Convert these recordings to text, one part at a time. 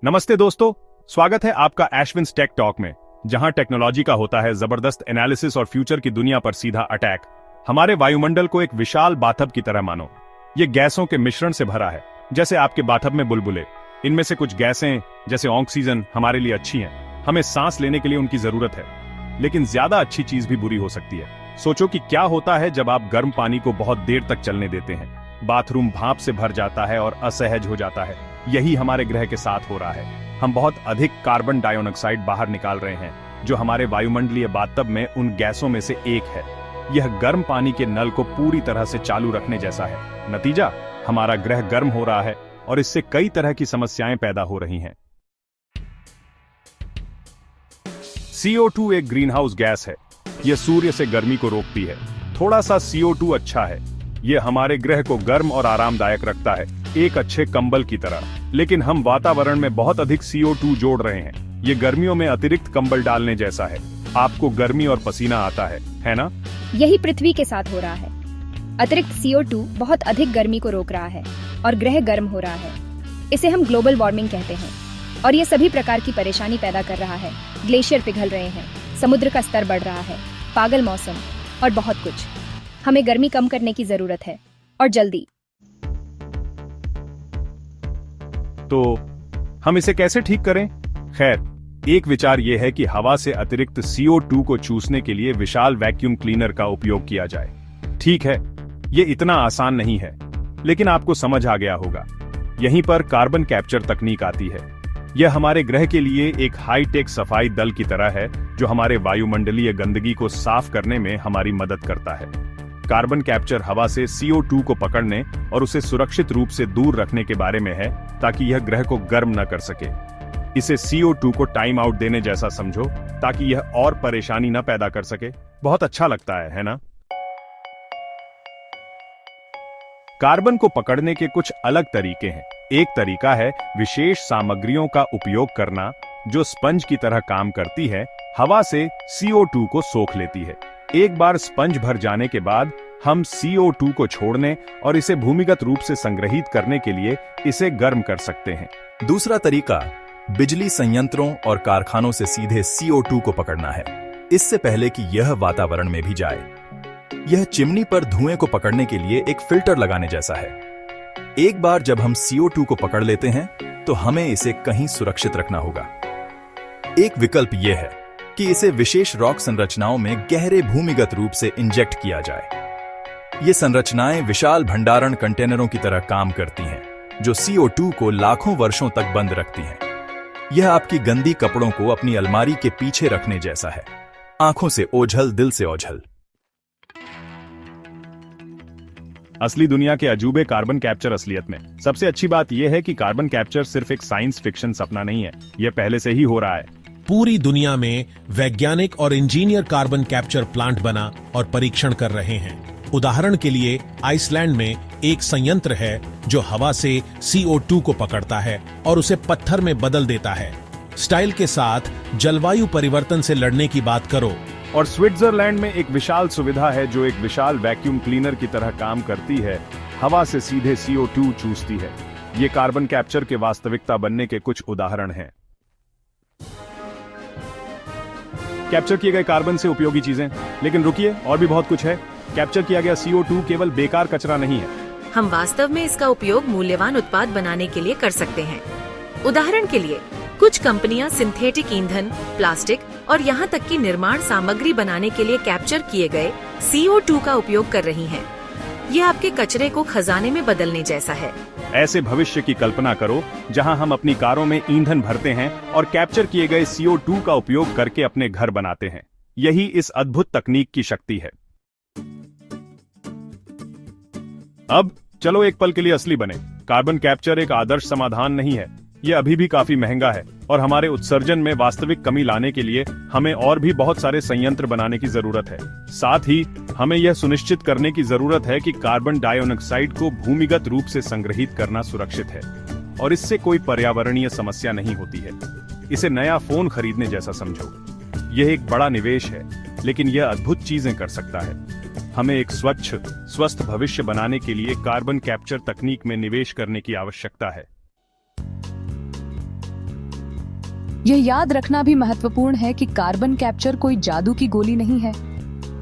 नमस्ते दोस्तों, स्वागत है आपका एशविन्स टेक टॉक में, जहां टेक्नोलॉजी का होता है जबरदस्त एनालिसिस और फ्यूचर की दुनिया पर सीधा अटैक। हमारे वायुमंडल को एक विशाल बाथटब की तरह मानो। ये गैसों के मिश्रण से भरा है, जैसे आपके बाथटब में बुलबुले। इनमें से कुछ गैसें जैसे ऑक्सीजन हमारे लिए अच्छी हैं, हमें सांस लेने के लिए उनकी जरूरत है। लेकिन ज्यादा अच्छी चीज भी बुरी हो सकती है। सोचो कि क्या होता है जब आप गर्म पानी को बहुत देर तक चलने देते हैं। बाथरूम भाप से भर जाता है और असहज हो जाता है। यही हमारे ग्रह के साथ हो रहा है। हम बहुत अधिक कार्बन डाइऑक्साइड बाहर निकाल रहे हैं, जो हमारे वायुमंडलीय बाथटब में उन गैसों में से एक है। यह गर्म पानी के नल को पूरी तरह से चालू रखने जैसा है। नतीजा, हमारा ग्रह गर्म हो रहा है और इससे कई तरह की समस्याएं पैदा हो रही हैं। CO2 एक ग्रीनहाउस गैस है। यह सूर्य से गर्मी को रोकती है। थोड़ा सा CO2 अच्छा है। यह हमारे ग्रह को गर्म और आरामदायक रखता है, एक अच्छे कंबल की तरह। लेकिन हम वातावरण में बहुत अधिक CO2 जोड़ रहे हैं। ये गर्मियों में अतिरिक्त कंबल डालने जैसा है। आपको गर्मी और पसीना आता है ना? यही पृथ्वी के साथ हो रहा है। अतिरिक्त CO2 बहुत अधिक गर्मी को रोक रहा है और ग्रह गर्म हो रहा है। इसे हम ग्लोबल वार्मिंग कहते हैं और ये सभी प्रकार की परेशानी पैदा कर रहा है। ग्लेशियर पिघल रहे हैं, समुद्र का स्तर बढ़ रहा है, पागल मौसम और बहुत कुछ। हमें गर्मी कम करने की जरूरत है और जल्दी। तो हम इसे कैसे ठीक करें? खैर, एक विचार यह है कि हवा से अतिरिक्त CO2 को चूसने के लिए विशाल वैक्यूम क्लीनर का उपयोग किया जाए। ठीक है, यह इतना आसान नहीं है, लेकिन आपको समझ आ गया होगा। यहीं पर कार्बन कैप्चर तकनीक आती है। यह हमारे ग्रह के लिए एक हाईटेक सफाई दल की तरह है, जो हमारे वायुमंडलीय गंदगी को साफ करने में हमारी मदद करता है। कार्बन कैप्चर हवा से CO2 को पकड़ने और उसे सुरक्षित रूप से दूर रखने के बारे में है, ताकि यह ग्रह को गर्म न कर सके। इसे CO2 को टाइम आउट देने जैसा समझो, ताकि यह और परेशानी न पैदा कर सके। बहुत अच्छा लगता है ना? कार्बन को पकड़ने के कुछ अलग तरीके हैं। एक तरीका है विशेष सामग्रियों का उपयोग करना, जो स्पंज की तरह काम करती है, हवा से CO2 को सोख लेती है। एक बार स्पंज भर जाने के बाद हम CO2 को छोड़ने और इसे भूमिगत रूप से संग्रहित करने के लिए इसे गर्म कर सकते हैं। दूसरा तरीका बिजली संयंत्रों और कारखानों से सीधे CO2 को पकड़ना है, इससे पहले कि यह वातावरण में भी जाए। यह चिमनी पर धुएं को पकड़ने के लिए एक फिल्टर लगाने जैसा है। एक बार जब हम CO2 को पकड़ लेते हैं, तो हमें इसे कहीं सुरक्षित रखना होगा। एक विकल्प यह है कि इसे विशेष रॉक संरचनाओं में गहरे भूमिगत रूप से इंजेक्ट किया जाए। ये संरचनाएं विशाल भंडारण कंटेनरों की तरह काम करती हैं, जो CO2 को लाखों वर्षों तक बंद रखती हैं। यह आपकी गंदी कपड़ों को अपनी अलमारी के पीछे रखने जैसा है। आंखों से ओझल, दिल से ओझल। असली दुनिया के अजूबे कार्बन कैप्चर असलियत में। सबसे अच्छी बात यह है कि कार्बन कैप्चर सिर्फ एक साइंस फिक्शन सपना नहीं है, यह पहले से ही हो रहा है। पूरी दुनिया में वैज्ञानिक और इंजीनियर कार्बन कैप्चर प्लांट बना और परीक्षण कर रहे हैं। उदाहरण के लिए आइसलैंड में एक संयंत्र है जो हवा से CO2 को पकड़ता है और उसे पत्थर में बदल देता है। स्टाइल के साथ जलवायु परिवर्तन से लड़ने की बात करो। और स्विट्जरलैंड में एक विशाल सुविधा है जो एक विशाल वैक्यूम क्लीनर की तरह काम करती है, हवा से सीधे CO2 चूसती है। ये कार्बन कैप्चर के वास्तविकता बनने के कुछ उदाहरण हैं। कैप्चर किए गए कार्बन से उपयोगी चीजें। लेकिन रुकिए, और भी बहुत कुछ है। कैप्चर किया गया CO2 केवल बेकार कचरा नहीं है। हम वास्तव में इसका उपयोग मूल्यवान उत्पाद बनाने के लिए कर सकते हैं। उदाहरण के लिए, कुछ कंपनियां सिंथेटिक ईंधन, प्लास्टिक और यहाँ तक कि निर्माण सामग्री बनाने के लिए कैप्चर किए गए CO2 का उपयोग कर रही हैं। यह आपके कचरे को खजाने में बदलने जैसा है। ऐसे भविष्य की कल्पना करो जहां हम अपनी कारों में ईंधन भरते हैं और कैप्चर किए गए CO2 का उपयोग करके अपने घर बनाते हैं। यही इस अद्भुत तकनीक की शक्ति है। अब चलो एक पल के लिए असली बने। कार्बन कैप्चर एक आदर्श समाधान नहीं है। यह अभी भी काफी महंगा है और हमारे उत्सर्जन में वास्तविक कमी लाने के लिए हमें और भी बहुत सारे संयंत्र बनाने की जरूरत है। साथ ही हमें यह सुनिश्चित करने की जरूरत है कि कार्बन डाइऑक्साइड को भूमिगत रूप से संग्रहित करना सुरक्षित है और इससे कोई पर्यावरणीय समस्या नहीं होती है। इसे नया फोन खरीदने जैसा समझो। यह एक बड़ा निवेश है, लेकिन यह अद्भुत चीजें कर सकता है। हमें एक स्वच्छ, स्वस्थ भविष्य बनाने के लिए कार्बन कैप्चर तकनीक में निवेश करने की आवश्यकता है। यह याद रखना भी महत्वपूर्ण है कि कार्बन कैप्चर कोई जादू की गोली नहीं है।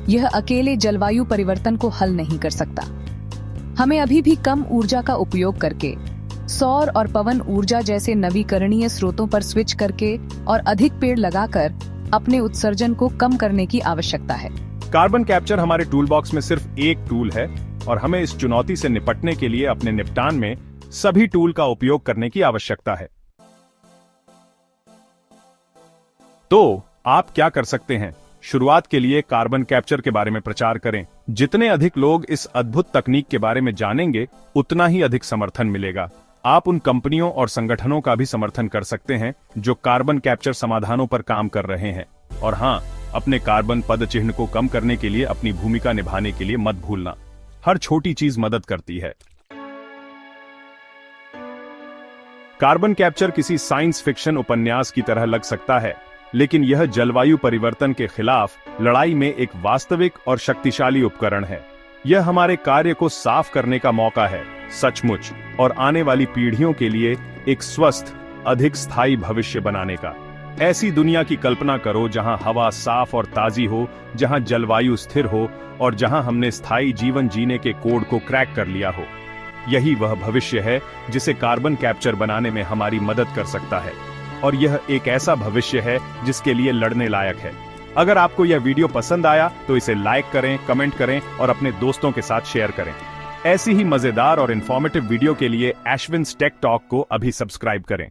यह अकेले जलवायु परिवर्तन को हल नहीं कर सकता। हमें अभी भी कम ऊर्जा का उपयोग करके, सौर और पवन ऊर्जा जैसे नवीकरणीय स्रोतों पर स्विच करके और अधिक पेड़ लगाकर अपने उत्सर्जन को कम करने की आवश्यकता है। कार्बन कैप्चर हमारे टूल बॉक्स में सिर्फ एक टूल है और हमें इस चुनौती से निपटने के लिए अपने निपटान में सभी टूल का उपयोग करने की आवश्यकता है। तो आप क्या कर सकते हैं? शुरुआत के लिए कार्बन कैप्चर के बारे में प्रचार करें। जितने अधिक लोग इस अद्भुत तकनीक के बारे में जानेंगे, उतना ही अधिक समर्थन मिलेगा। आप उन कंपनियों और संगठनों का भी समर्थन कर सकते हैं जो कार्बन कैप्चर समाधानों पर काम कर रहे हैं। और हाँ, अपने कार्बन पदचिह्न को कम करने के लिए अपनी भूमिका निभाने के लिए मत भूलना। हर छोटी चीज मदद करती है। कार्बन कैप्चर किसी साइंस फिक्शन उपन्यास की तरह लग सकता है, लेकिन यह जलवायु परिवर्तन के खिलाफ लड़ाई में एक वास्तविक और शक्तिशाली उपकरण है। यह हमारे कार्य को साफ करने का मौका है, सचमुच, और आने वाली पीढ़ियों के लिए एक स्वस्थ, अधिक स्थायी भविष्य बनाने का। ऐसी दुनिया की कल्पना करो जहां हवा साफ और ताजी हो, जहां जलवायु स्थिर हो और जहां हमने स्थायी जीवन जीने के कोड को क्रैक कर लिया हो। यही वह भविष्य है जिसे कार्बन कैप्चर बनाने में हमारी मदद कर सकता है, और यह एक ऐसा भविष्य है जिसके लिए लड़ने लायक है। अगर आपको यह वीडियो पसंद आया तो इसे लाइक करें, कमेंट करें और अपने दोस्तों के साथ शेयर करें। ऐसी ही मजेदार और इंफॉर्मेटिव वीडियो के लिए एशविन्स टेक टॉक को अभी सब्सक्राइब करें।